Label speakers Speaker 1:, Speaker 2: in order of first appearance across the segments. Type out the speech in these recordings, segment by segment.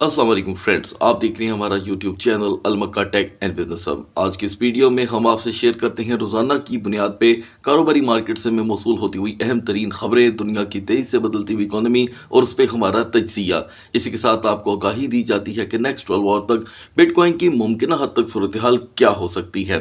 Speaker 1: अस्सलाम वालेकुम फ्रेंड्स, आप देख रहे हैं हमारा YouTube channel Almakka tech and business hub. आज की इस वीडियो में हम आपसे शेयर करते हैं रोज़ाना की बुनियाद पे कारोबारी मार्केट से में मौसूल होती हुई अहम तरीन खबरें, दुनिया की तेज़ी से बदलती हुई इकोनॉमी और उस पर हमारा तज्जिया। इसी के साथ आपको आगाही दी जाती है कि नेक्स्ट 12 आवर तक बिटकॉइन की मुमकिन हद तक सूरत हाल क्या हो सकती है।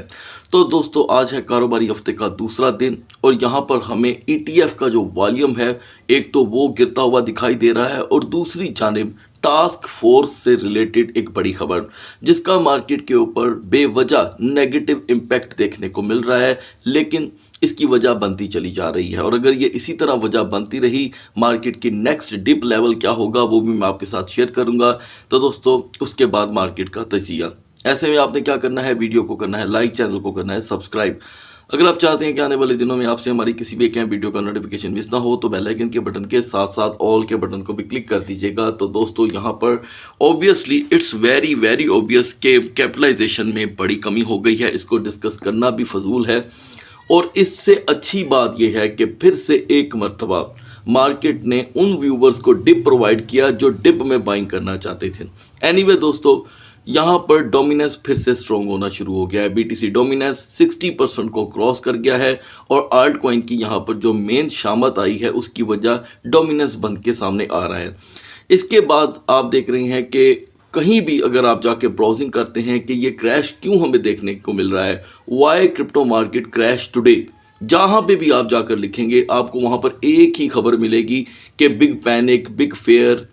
Speaker 1: तो दोस्तों, आज है कारोबारी हफ्ते का दूसरा दिन और यहाँ पर हमें ETF का जो वॉल्यूम है, एक तो वो गिरता हुआ दिखाई दे रहा है और दूसरी जानिब टास्क फोर्स से रिलेटेड एक बड़ी खबर जिसका मार्केट के ऊपर बेवजह नेगेटिव इम्पैक्ट देखने को मिल रहा है, लेकिन इसकी वजह बनती चली जा रही है। और अगर ये इसी तरह वजह बनती रही, मार्केट की नेक्स्ट डिप लेवल क्या होगा वो भी मैं आपके साथ शेयर करूंगा। तो दोस्तों, उसके बाद मार्केट का तजिया। ऐसे में आपने क्या करना है, वीडियो को करना है लाइक, चैनल को करना है सब्सक्राइब। अगर आप चाहते हैं कि आने वाले दिनों में आपसे हमारी किसी भी एक वीडियो का नोटिफिकेशन मिस ना हो तो बेल आइकन के बटन के साथ साथ ऑल के बटन को भी क्लिक कर दीजिएगा। तो दोस्तों, यहाँ पर obviously it's very very obvious के कैपिटलाइजेशन में बड़ी कमी हो गई है। इसको डिस्कस करना भी फजूल है और इससे अच्छी बात यह है कि फिर से एक मर्तबा मार्केट ने उन व्यूवर्स को डिप प्रोवाइड किया जो डिप में बाइंग करना चाहते थे। एनीवे दोस्तों, यहाँ पर डोमिनेंस फिर से स्ट्रॉन्ग होना शुरू हो गया है। BTC डोमिनेंस 60% को क्रॉस कर गया है और आल्ट कॉइन की यहाँ पर जो मेन शामत आई है उसकी वजह डोमिनेंस बन के सामने आ रहा है। इसके बाद आप देख रहे हैं कि कहीं भी अगर आप जाके ब्राउजिंग करते हैं कि ये क्रैश क्यों हमें देखने को मिल रहा है, why crypto market crash today, जहाँ पे भी आप जाकर लिखेंगे आपको वहाँ पर एक ही खबर मिलेगी कि बिग पैनिक, बिग फेयर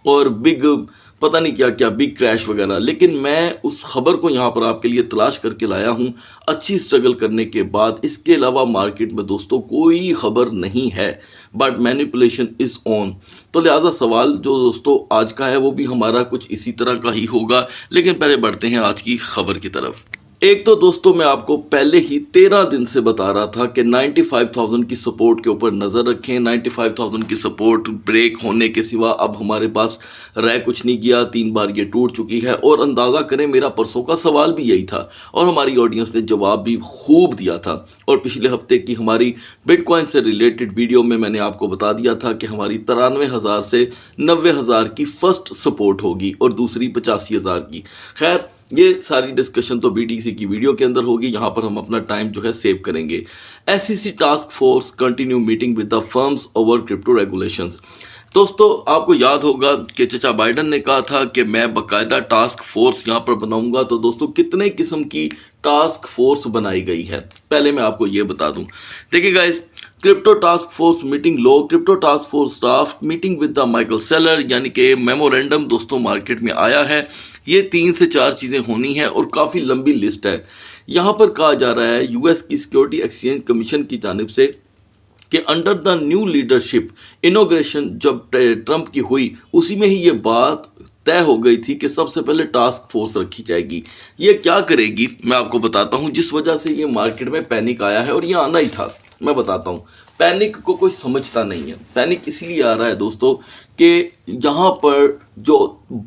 Speaker 1: और बिग पता नहीं क्या क्या, बिग क्रैश वगैरह। लेकिन मैं उस खबर को यहाँ पर आपके लिए तलाश करके लाया हूँ अच्छी स्ट्रगल करने के बाद। इसके अलावा मार्केट में दोस्तों कोई खबर नहीं है, बट मैनिपुलेशन इज़ ऑन। तो लिहाजा सवाल जो दोस्तों आज का है वो भी हमारा कुछ इसी तरह का ही होगा। लेकिन पहले बढ़ते हैं आज की खबर की तरफ। एक तो दोस्तों, मैं आपको पहले ही 13 दिन से बता रहा था कि 95,000 की सपोर्ट के ऊपर नज़र रखें। 95,000 की सपोर्ट ब्रेक होने के सिवा अब हमारे पास रह कुछ नहीं गया। 3 बार ये टूट चुकी है और अंदाज़ा करें मेरा परसों का सवाल भी यही था और हमारी ऑडियंस ने जवाब भी खूब दिया था। और पिछले हफ्ते की हमारी बिटकॉइन से रिलेटेड वीडियो में मैंने आपको बता दिया था कि हमारी 93,000 से 90,000 की फर्स्ट सपोर्ट होगी और दूसरी 85,000 की। खैर, ये सारी डिस्कशन तो BTC की वीडियो के अंदर होगी, यहाँ पर हम अपना टाइम जो है सेव करेंगे। SEC task force continue meeting with the firms over crypto regulations. दोस्तों, आपको याद होगा कि चचा बाइडन ने कहा था कि मैं बाकायदा टास्क फोर्स यहाँ पर बनाऊंगा। तो दोस्तों, कितने किस्म की टास्क फोर्स बनाई गई है पहले मैं आपको ये बता दूं। देखिए guys, crypto task force meeting low, crypto task force staff meeting with the Michael Saylor, यानी कि मेमोरेंडम दोस्तों मार्केट में आया है। ये 3 से 4 चीज़ें होनी है और काफ़ी लंबी लिस्ट है। यहाँ पर कहा जा रहा है US की सिक्योरिटी एक्सचेंज कमीशन की जानिब से कि under the new leadership inauguration जब ट्रंप की हुई उसी में ही ये बात तय हो गई थी कि सबसे पहले टास्क फोर्स रखी जाएगी। ये क्या करेगी मैं आपको बताता हूँ, जिस वजह से ये मार्केट में पैनिक आया है और ये आना ही था। मैं बताता हूँ, पैनिक को कोई समझता नहीं है। पैनिक इसलिए आ रहा है दोस्तों कि यहाँ पर जो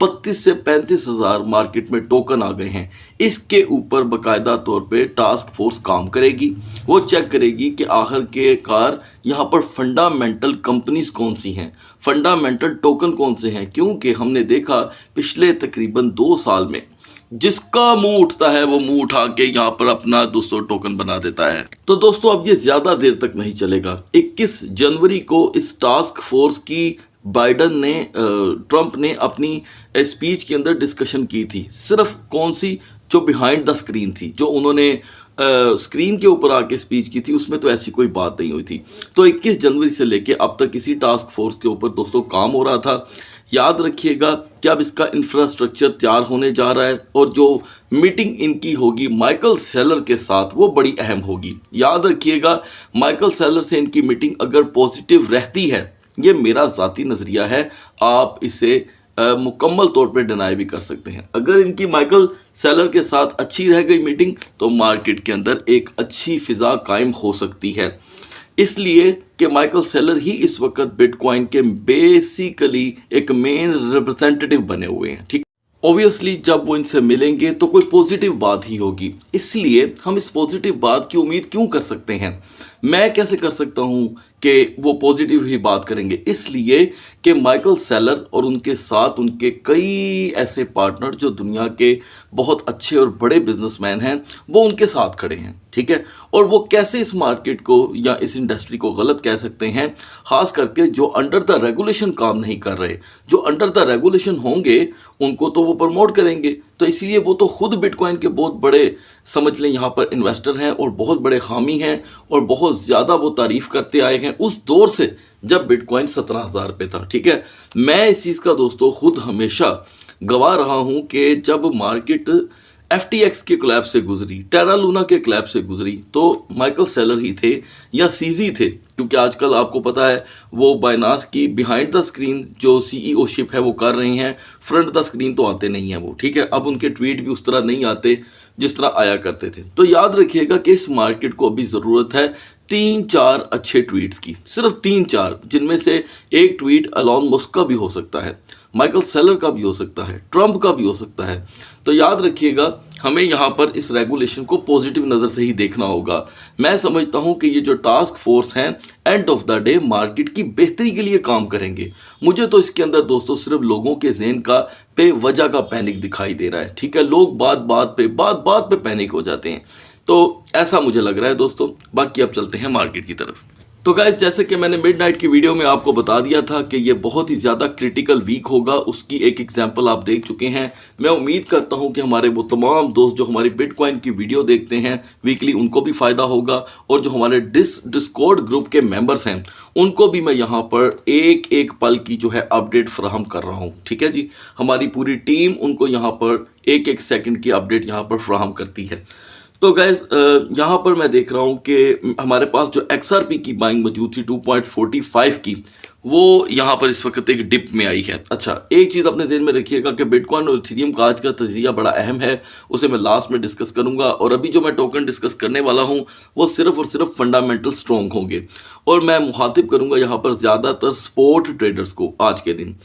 Speaker 1: 32 से 35 हज़ार मार्केट में टोकन आ गए हैं, इसके ऊपर बाकायदा तौर पे टास्क फोर्स काम करेगी। वो चेक करेगी कि आखिर के कार यहाँ पर फंडामेंटल कंपनीज कौन सी हैं, फंडामेंटल टोकन कौन से हैं। क्योंकि हमने देखा पिछले तकरीबन 2 साल में जिसका मुंह उठता है वो मुंह उठा के यहाँ पर अपना दोस्तों टोकन बना देता है। तो दोस्तों, अब ये ज़्यादा देर तक नहीं चलेगा। 21 जनवरी को इस टास्क फोर्स की बाइडन ने ट्रंप ने अपनी स्पीच के अंदर डिस्कशन की थी। सिर्फ कौन सी, जो बिहाइंड द स्क्रीन थी, जो उन्होंने स्क्रीन के ऊपर आके स्पीच की थी, उसमें तो ऐसी कोई बात नहीं हुई थी। तो 21 जनवरी से लेके अब तक इसी टास्क फोर्स के ऊपर दोस्तों काम हो रहा था। याद रखिएगा कि अब इसका इंफ्रास्ट्रक्चर तैयार होने जा रहा है और जो मीटिंग इनकी होगी माइकल सेलर के साथ वो बड़ी अहम होगी। याद रखिएगा, माइकल सेलर से इनकी मीटिंग अगर पॉजिटिव रहती है, ये मेरा ज़ाती नज़रिया है, आप इसे मुकम्मल तौर पे डिनाई भी कर सकते हैं। अगर इनकी माइकल सेलर के साथ अच्छी रह गई मीटिंग तो मार्केट के अंदर एक अच्छी फिज़ा कायम हो सकती है, इसलिए कि माइकल सेलर ही इस वक्त बिटकॉइन के बेसिकली एक मेन रिप्रेजेंटेटिव बने हुए हैं। ठीक, ऑब्वियसली जब वो इनसे मिलेंगे तो कोई पॉजिटिव बात ही होगी। इसलिए हम इस पॉजिटिव बात की उम्मीद क्यों कर सकते हैं, मैं कैसे कर सकता हूँ कि वो पॉजिटिव ही बात करेंगे, इसलिए कि माइकल सेलर और उनके साथ उनके कई ऐसे पार्टनर जो दुनिया के बहुत अच्छे और बड़े बिजनेसमैन हैं वो उनके साथ खड़े हैं, ठीक है। और वो कैसे इस मार्केट को या इस इंडस्ट्री को गलत कह सकते हैं, खास करके जो अंडर द रेगुलेशन काम नहीं कर रहे, जो अंडर द रेगुलेशन होंगे उनको तो वो प्रमोट करेंगे। तो इसलिए वो तो खुद बिटकॉइन के बहुत बड़े समझ लें यहाँ पर इन्वेस्टर हैं और बहुत बड़े हामी हैं और बहुत ज़्यादा वो तारीफ़ करते आए हैं उस दौर से जब बिटकॉइन 17,000 पे था, ठीक है। मैं इस चीज़ का दोस्तों खुद हमेशा गवाह रहा हूँ कि जब मार्केट FTX के क्लैब से गुजरी, टेरा लूना के क्लैब से गुजरी, तो माइकल सेलर ही थे या सीजी थे, क्योंकि आजकल आपको पता है वो बाइनांस की बिहाइंड द स्क्रीन जो CEO शिप है वो कर रहे हैं, फ्रंट द स्क्रीन तो आते नहीं हैं वो, ठीक है। अब उनके ट्वीट भी उस तरह नहीं आते जिस तरह आया करते थे। तो याद रखिएगा कि इस मार्केट को अभी ज़रूरत है 3-4 अच्छे ट्वीट्स की, सिर्फ 3-4, जिनमें से एक ट्वीट एलॉन मस्क का भी हो सकता है, माइकल सेलर का भी हो सकता है, ट्रंप का भी हो सकता है। तो याद रखिएगा हमें यहाँ पर इस रेगुलेशन को पॉजिटिव नज़र से ही देखना होगा। मैं समझता हूँ कि ये जो टास्क फोर्स हैं end of the day market की बेहतरी के लिए काम करेंगे। मुझे तो इसके अंदर दोस्तों सिर्फ लोगों के ज़हन का बेवजह का पैनिक दिखाई दे रहा है, ठीक है। लोग बात बात पे पैनिक हो जाते हैं, तो ऐसा मुझे लग रहा है दोस्तों। बाकी अब चलते हैं मार्केट की तरफ। तो गाइस, जैसे कि मैंने मिडनाइट की वीडियो में आपको बता दिया था कि ये बहुत ही ज़्यादा क्रिटिकल वीक होगा, उसकी एक एग्जांपल आप देख चुके हैं। मैं उम्मीद करता हूं कि हमारे वो तमाम दोस्त जो हमारी बिटकॉइन की वीडियो देखते हैं वीकली, उनको भी फ़ायदा होगा, और जो हमारे डिस्कॉर्ड ग्रुप के मेंबर्स हैं उनको भी मैं यहाँ पर एक एक पल की जो है अपडेट फ्राहम कर रहा हूँ, ठीक है जी। हमारी पूरी टीम उनको यहाँ पर एक एक सेकेंड की अपडेट यहाँ पर फ्राहम करती है। तो गैस यहाँ पर मैं देख रहा हूँ कि हमारे पास जो XRP की बाइंग मौजूद थी 2.45 की, वो यहाँ पर इस वक्त एक डिप में आई है। अच्छा, एक चीज़ अपने ध्यान में रखिएगा कि बिटकॉइन और इथेरियम का आज का तजिया बड़ा अहम है, उसे मैं लास्ट में डिस्कस करूँगा। और अभी जो मैं टोकन डिस्कस करने वाला हूँ वो सिर्फ और सिर्फ फंडामेंटल स्ट्रॉन्ग होंगे, और मैं मुखातिब करूँगा यहाँ पर ज़्यादातर स्पोर्ट ट्रेडर्स को आज के दिन।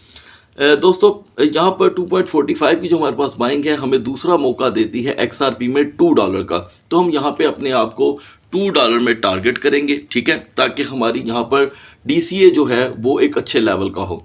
Speaker 1: दोस्तों यहाँ पर 2.45 की जो हमारे पास बाइंग है हमें दूसरा मौका देती है XRP में $2 का। तो हम यहाँ पे अपने आप को $2 में टारगेट करेंगे, ठीक है, ताकि हमारी यहाँ पर DCA जो है वो एक अच्छे लेवल का हो।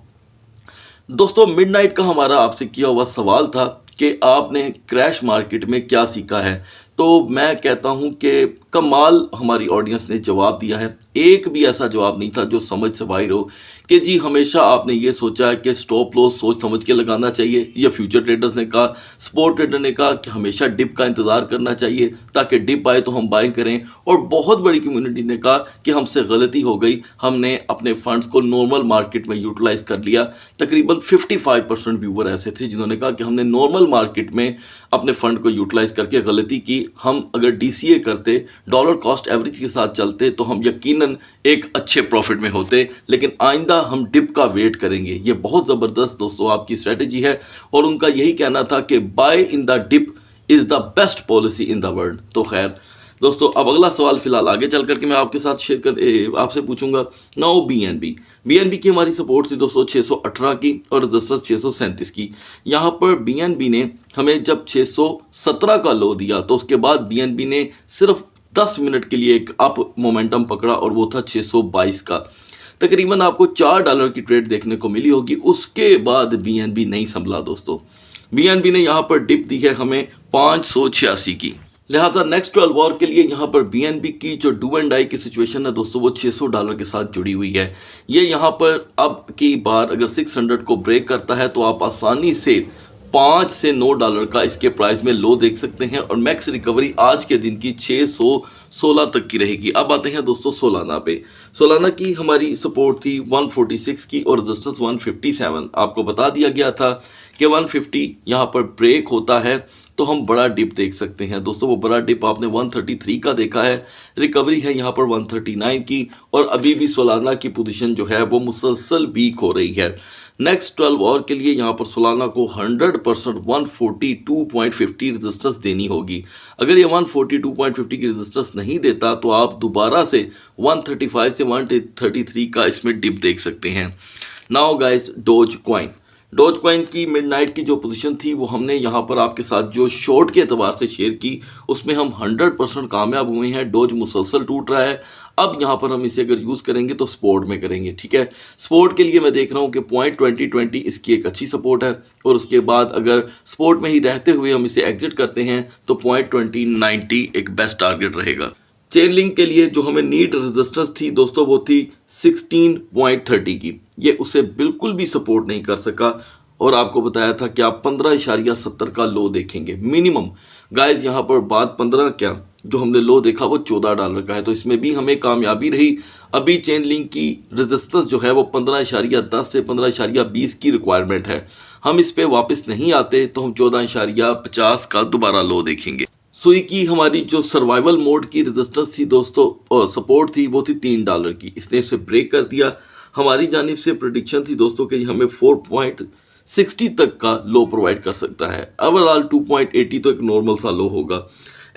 Speaker 1: दोस्तों मिडनाइट का हमारा आपसे किया हुआ सवाल था कि आपने क्रैश मार्केट में क्या सीखा है, तो मैं कहता हूं कि कमाल हमारी ऑडियंस ने जवाब दिया है। एक भी ऐसा जवाब नहीं था जो समझ से बाहर हो कि जी हमेशा आपने ये सोचा है कि स्टॉप लॉस सोच समझ के लगाना चाहिए, या फ्यूचर ट्रेडर्स ने कहा, स्पॉट ट्रेडर ने कहा कि हमेशा डिप का इंतज़ार करना चाहिए ताकि डिप आए तो हम बाइंग करें, और बहुत बड़ी कम्युनिटी ने कहा कि हमसे गलती हो गई, हमने अपने फंड्स को नॉर्मल मार्केट में यूटिलाइज कर लिया। तकरीबन 55% व्यूवर ऐसे थे जिन्होंने कहा कि हमने नॉर्मल मार्केट में अपने फंड को यूटिलाइज करके गलती की, हम अगर DCA करते, डॉलर कॉस्ट एवरेज के साथ चलते, तो हम यकीनन एक अच्छे प्रॉफिट में होते, लेकिन आइंदा हम डिप का वेट करेंगे। ये बहुत ज़बरदस्त दोस्तों आपकी स्ट्रेटजी है, और उनका यही कहना था कि buy in the dip is the best policy in the world. तो खैर दोस्तों, अब अगला सवाल फिलहाल आगे चल करके मैं आपके साथ शेयर कर आपसे पूछूंगा। नाउ BNB की हमारी सपोर्ट थी दोस्तों 618 की और रेजिस्टेंस 637 की। यहाँ पर BNB ने हमें जब 617 का लो दिया तो उसके बाद BNB ने सिर्फ 10 मिनट के लिए एक अप मोमेंटम पकड़ा, और वो था 622 का। तकरीबन आपको $4 की ट्रेड देखने को मिली होगी। उसके बाद BNB नहीं संभला दोस्तों। BNB ने यहाँ पर डिप दी है हमें 586 की। लिहाजा नेक्स्ट 12 आवर के लिए यहाँ पर BNB की जो डू एंड डाई की सिचुएशन है दोस्तों वो $600 के साथ जुड़ी हुई है। ये यहाँ पर अब की बार अगर 600 को ब्रेक करता है तो आप आसानी से $5 से $9 का इसके प्राइस में लो देख सकते हैं, और मैक्स रिकवरी आज के दिन की 616 तक की रहेगी। अब आते हैं दोस्तों सोलाना पे। सोलाना की हमारी सपोर्ट थी 146 की और रेजिस्टेंस 157। आपको बता दिया गया था कि 150 यहाँ पर ब्रेक होता है तो हम बड़ा डिप देख सकते हैं दोस्तों। वो बड़ा डिप आपने 133 का देखा है, रिकवरी है यहाँ पर 139 की, और अभी भी सोलाना की पोजीशन जो है वो मुसलसल वीक हो रही है। नेक्स्ट 12 आवर के लिए यहाँ पर सोलाना को 100% 142.50 रेजिस्टेंस देनी होगी। अगर ये 142.50 की रेजिस्टेंस नहीं देता तो आप दोबारा से 135 से 133 का इसमें डिप देख सकते हैं। Now guys, dose coin dose coin की मिडनाइट की जो पोजीशन थी वो हमने यहाँ पर आपके साथ जो शॉर्ट के एतबार से शेयर की, उसमें हम 100% कामयाब हुए हैं। डोज मुसलसल टूट रहा है। अब यहाँ पर हम इसे अगर यूज़ करेंगे तो स्पोर्ट में करेंगे, ठीक है। स्पोर्ट के लिए मैं देख रहा हूँ कि .2020 इसकी एक अच्छी सपोर्ट है, और उसके बाद अगर स्पोर्ट में ही रहते हुए हम इसे एग्जिट करते हैं तो .2090 एक बेस्ट टारगेट रहेगा। चेन लिंक के लिए जो हमें नीड रेजिस्टेंस थी दोस्तों वो थी 16.30 की, ये उसे बिल्कुल भी सपोर्ट नहीं कर सका, और आपको बताया था कि आप 15.70 का लो देखेंगे मिनिमम। गाइस यहाँ पर बात 15 क्या, जो हमने लो देखा वो $14 का है, तो इसमें भी हमें कामयाबी रही। अभी चेन लिंक की रेजिस्टेंस जो है वो 15.10 से 15.20 की रिक्वायरमेंट है। हम इस पे वापस नहीं आते तो हम 14.50 का दोबारा लो देखेंगे। सुई की हमारी जो सर्वाइवल मोड की रेजिस्टेंस थी दोस्तों, सपोर्ट थी, वो थी $3 की, इसने इसे ब्रेक कर दिया। हमारी जानिब से प्रेडिक्शन थी दोस्तों कि हमें 4.60 तक का लो प्रोवाइड कर सकता है। ओवरऑल 2.80 तो एक नॉर्मल सा लो होगा।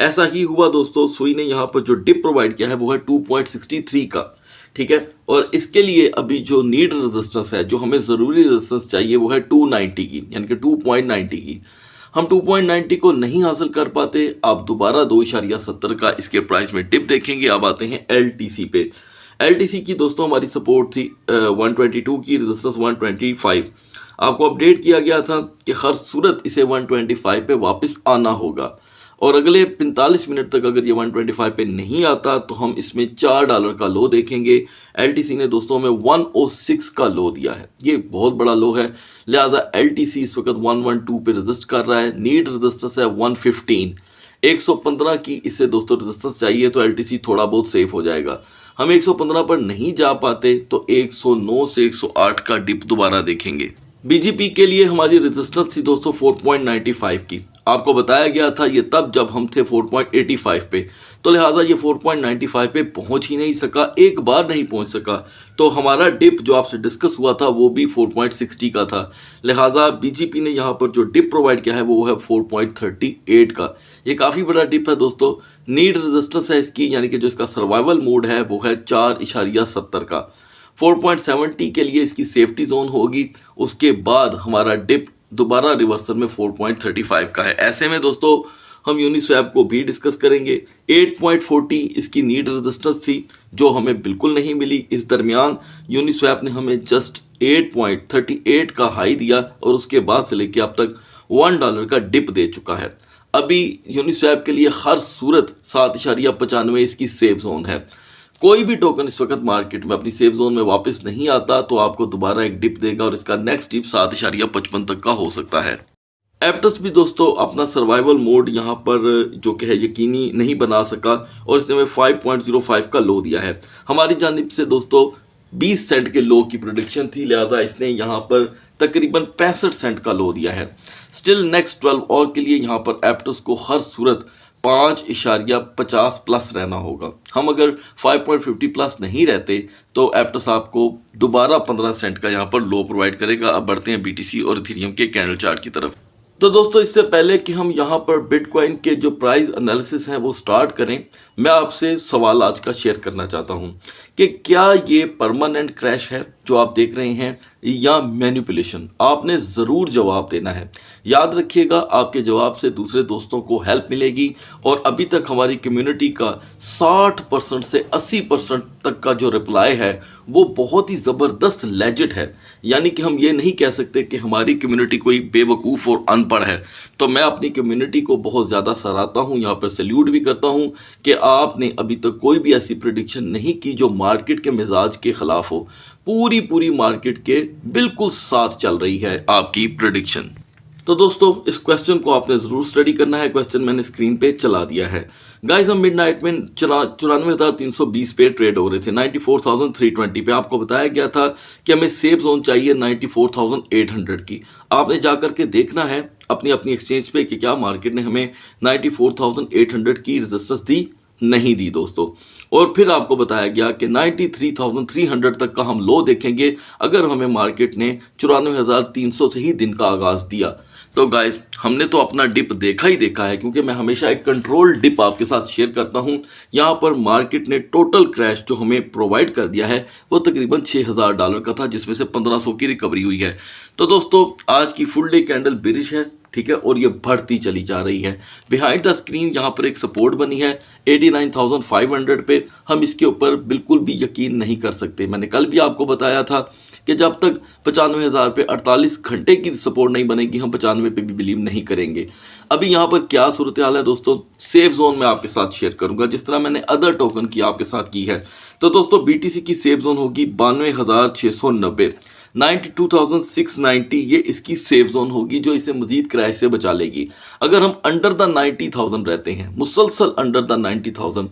Speaker 1: ऐसा ही हुआ दोस्तों। सुई ने यहाँ पर जो डिप प्रोवाइड किया है वो है 2.63 का, ठीक है। और इसके लिए अभी जो नीड रेजिस्टेंस है, जो हमें ज़रूरी रेजिस्टेंस चाहिए, वो है 290 की, यानी कि 2.90 की। हम 2.90 को नहीं हासिल कर पाते। आप दोबारा 2.70 का इसके प्राइस में डिप देखेंगे। अब आते हैं LTC पे। LTC की दोस्तों हमारी सपोर्ट थी 122 की, रेजिस्टेंस 125। आपको अपडेट किया गया था कि हर सूरत इसे 125 पे वापस आना होगा, और अगले 45 मिनट तक अगर ये 125 पे नहीं आता तो हम इसमें $4 का लो देखेंगे। LTC ने दोस्तों हमें 106 का लो दिया है, ये बहुत बड़ा लो है, लिहाजा LTC इस वक्त 112 पे रेजिस्ट कर रहा है। नीड रेजिस्टेंस है 115, 115 की इसे दोस्तों रेजिस्टेंस चाहिए, तो LTC थोड़ा बहुत सेफ हो जाएगा। हम 115 पर नहीं जा पाते तो 109 से 108 का डिप दोबारा देखेंगे। BGP के लिए हमारी रेजिस्टेंस थी दोस्तों 4.95 की। आपको बताया गया था ये तब जब हम थे 4.85 पे, तो लिहाजा ये 4.95 पे पहुंच ही नहीं सका, एक बार नहीं पहुंच सका। तो हमारा डिप जो आपसे डिस्कस हुआ था वो भी 4.60 का था। लिहाजा BGP ने यहाँ पर जो डिप प्रोवाइड किया है वो है 4.38 का। ये काफ़ी बड़ा डिप है दोस्तों। नीड रेजिस्टेंस है इसकी, यानी कि जो इसका सर्वाइवल मोड है वो है 4.70 का। 4.70 के लिए इसकी सेफ्टी जोन होगी, उसके बाद हमारा डिप दोबारा रिवर्सल में 4.35 का है। ऐसे में दोस्तों हम यूनिस्वैप को भी डिस्कस करेंगे। 8.40 इसकी नीड रेजिस्टेंस थी, जो हमें बिल्कुल नहीं मिली। इस दरमियान यूनिस्वैप ने हमें जस्ट 8.38 का हाई दिया, और उसके बाद से लेके अब तक $1 का डिप दे चुका है। अभी यूनिस्वैप के लिए हर सूरत 7.95 इसकी सेफ जोन है। कोई भी टोकन इस वक्त मार्केट में अपनी सेफ जोन में वापस नहीं आता तो आपको दोबारा एक डिप देगा, और इसका नेक्स्ट डिप 7.55 तक का हो सकता है। एप्टस भी दोस्तों अपना सर्वाइवल मोड यहाँ पर जो कि है यकीनी नहीं बना सका, और इसने हमें 5.05 का लो दिया है। हमारी जानिब से दोस्तों 20 सेंट के लो की प्रोडिक्शन थी, लिहाजा इसने यहाँ पर तकरीबन 65 सेंट का लो दिया है। स्टिल नेक्स्ट 12 और के लिए यहाँ पर एप्टस को हर सूरत 5.50 प्लस रहना होगा। हम अगर 5.50 प्लस नहीं रहते तो एप्टस आपको दोबारा 15 सेंट का यहाँ पर लो प्रोवाइड करेगा। अब बढ़ते हैं BTC और इथेरियम के कैंडल चार्ट की तरफ। तो दोस्तों इससे पहले कि हम यहाँ पर बिटकॉइन के जो प्राइस एनालिसिस हैं वो स्टार्ट करें, मैं आपसे सवाल आज का शेयर करना चाहता हूँ कि क्या ये परमानेंट क्रैश है जो आप देख रहे हैं या मैनिपुलेशन। आपने ज़रूर जवाब देना है। याद रखिएगा, आपके जवाब से दूसरे दोस्तों को हेल्प मिलेगी, और अभी तक हमारी कम्युनिटी का 60% से 80% तक का जो रिप्लाई है वो बहुत ही ज़बरदस्त लेजिट है। यानी कि हम ये नहीं कह सकते कि हमारी कम्युनिटी कोई बेवकूफ़ और अनपढ़ है। तो मैं अपनी कम्युनिटी को बहुत ज़्यादा सराहता हूँ, यहाँ पर सैल्यूट भी करता हूँ कि आपने अभी तक कोई भी ऐसी प्रेडिक्शन नहीं की जो मार्केट के मिजाज के ख़िलाफ़ हो। पूरी मार्केट के बिल्कुल साथ चल रही है आपकी प्रेडिक्शन। तो दोस्तों इस क्वेश्चन को आपने ज़रूर स्टडी करना है। क्वेश्चन मैंने स्क्रीन पे चला दिया है। गाइस हम मिडनाइट में 94,320 पे ट्रेड हो रहे थे, 94,320 पे। आपको बताया गया था कि हमें सेफ जोन चाहिए 94,800 की। आपने जा करके देखना है अपनी एक्सचेंज पे कि क्या मार्केट ने हमें 94,800 की रेजिस्टेंस दी, नहीं दी दोस्तों। और फिर आपको बताया गया कि 93,300 तक का हम लो देखेंगे अगर हमें मार्केट ने 94,300 से ही दिन का आगाज़ दिया। तो गाइस हमने तो अपना डिप देखा ही देखा है, क्योंकि मैं हमेशा एक कंट्रोल डिप आपके साथ शेयर करता हूं। यहां पर मार्केट ने टोटल क्रैश जो हमें प्रोवाइड कर दिया है वो तकरीबन $6000 का था, जिसमें से 1500 की रिकवरी हुई है। तो दोस्तों आज की फुल डे कैंडल बेरिश है, ठीक है, और ये बढ़ती चली जा रही है। बिहाइंड द स्क्रीन यहाँ पर एक सपोर्ट बनी है 89,500 पे। हम इसके ऊपर बिल्कुल भी यकीन नहीं कर सकते। मैंने कल भी आपको बताया था कि जब तक 95,000 पे 48 घंटे की सपोर्ट नहीं बनेगी हम 95 पे भी बिलीव नहीं करेंगे। अभी यहाँ पर क्या सूरत हाल है दोस्तों, सेफ जोन में आपके साथ शेयर करूंगा जिस तरह मैंने अदर टोकन की आपके साथ की है। तो दोस्तों BTC की सेफ जोन होगी 92,690, 92,690 ये इसकी सेफ जोन होगी जो इसे मजीद क्रैश से बचा लेगी। अगर हम अंडर द 90,000 रहते हैं, मुसलसल अंडर द 90,000,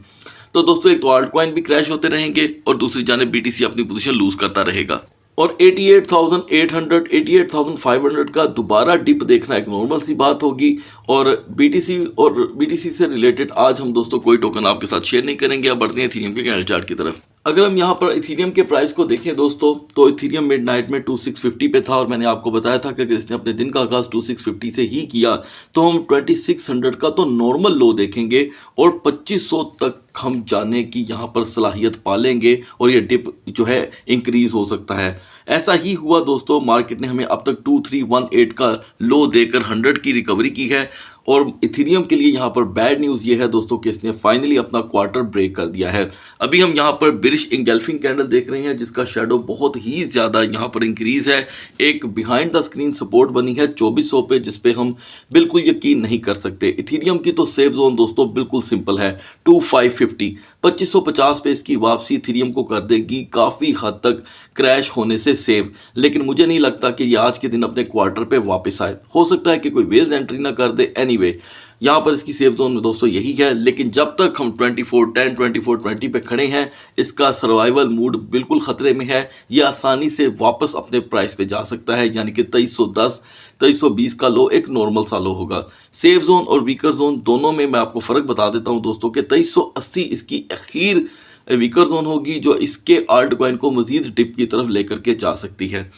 Speaker 1: तो दोस्तों एक तो आल्ट कॉइन भी क्रैश होते रहेंगे और दूसरी जाने BTC अपनी पोजीशन लूज करता रहेगा। और 88,800 88,500 का दोबारा डिप देखना एक नॉर्मल सी बात होगी। और BTC से रिलेटेड आज हम दोस्तों कोई टोकन आपके साथ शेयर नहीं करेंगे। अब बढ़ते हैं इथेरियम के कैंडल चार्ट की तरफ। अगर हम यहाँ पर इथेरियम के प्राइस को देखें दोस्तों, तो इथेरियम मिडनाइट में 2650 पे था और मैंने आपको बताया था कि अगर इसने अपने दिन का आगाज 2650 से ही किया तो हम 2600 का तो नॉर्मल लो देखेंगे और 2500 तक हम जाने की यहाँ पर सलाहियत पालेंगे और ये डिप जो है इंक्रीज हो सकता है। ऐसा ही हुआ दोस्तों, मार्केट ने हमें अब तक 2318 का लो देकर 100 की रिकवरी की है। और इथेरियम के लिए यहाँ पर बैड न्यूज़ ये है दोस्तों कि इसने फाइनली अपना क्वार्टर ब्रेक कर दिया है। अभी हम यहाँ पर बिरिश इंगल्फिंग कैंडल देख रहे हैं जिसका शेडो बहुत ही ज़्यादा यहाँ पर इंक्रीज है। एक बिहाइंड द स्क्रीन सपोर्ट बनी है 2400 पे, जिस पे हम बिल्कुल यकीन नहीं कर सकते। इथेरियम की तो सेफ जोन दोस्तों बिल्कुल सिंपल है 2550, 2550 पे इसकी वापसी इथेरियम को कर देगी काफ़ी हद तक क्रैश होने से सेव। लेकिन मुझे नहीं लगता कि ये आज के दिन अपने क्वार्टर पे वापस आए। हो सकता है कि कोई वेल्स एंट्री ना कर दे। एनीवे यहाँ पर इसकी सेफ जोन में दोस्तों यही है। लेकिन जब तक हम 2410 2420 पे खड़े हैं इसका सर्वाइवल मूड बिल्कुल ख़तरे में है। ये आसानी से वापस अपने प्राइस पे जा सकता है, यानी कि 2310 2320 का लो एक नॉर्मल सा लो होगा। सेफ जोन और वीकर जोन दोनों में मैं आपको फ़र्क बता देता हूँ दोस्तों कि 2380 इसकी अखीर वीकर जोन होगी जो इसके आल्ट कॉइन को मजीद डिप की तरफ लेकर के जा सकती है।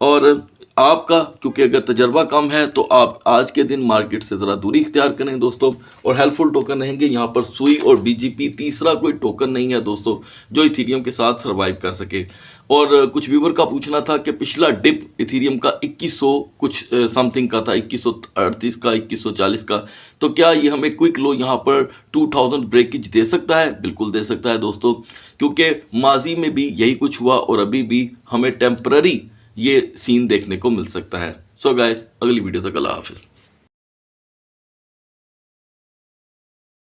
Speaker 1: और आपका क्योंकि अगर तजर्बा कम है तो आप आज के दिन मार्केट से ज़रा दूरी इख्तियार करें दोस्तों। और हेल्पफुल टोकन रहेंगे यहाँ पर सुई और BGP। तीसरा कोई टोकन नहीं है दोस्तों जो इथेरियम के साथ सर्वाइव कर सके। और कुछ व्यूवर का पूछना था कि पिछला डिप इथेरियम का 2100 कुछ समथिंग का था, 2138 का, 2140 का, तो क्या ये हमें क्विक लो यहाँ पर 2000 ब्रेकेज दे सकता है? बिल्कुल दे सकता है दोस्तों, क्योंकि माजी में भी यही कुछ हुआ और अभी भी हमें टेम्पररी ये सीन देखने को मिल सकता है। सो गाइस अगली वीडियो तक अल्लाह हाफिज़।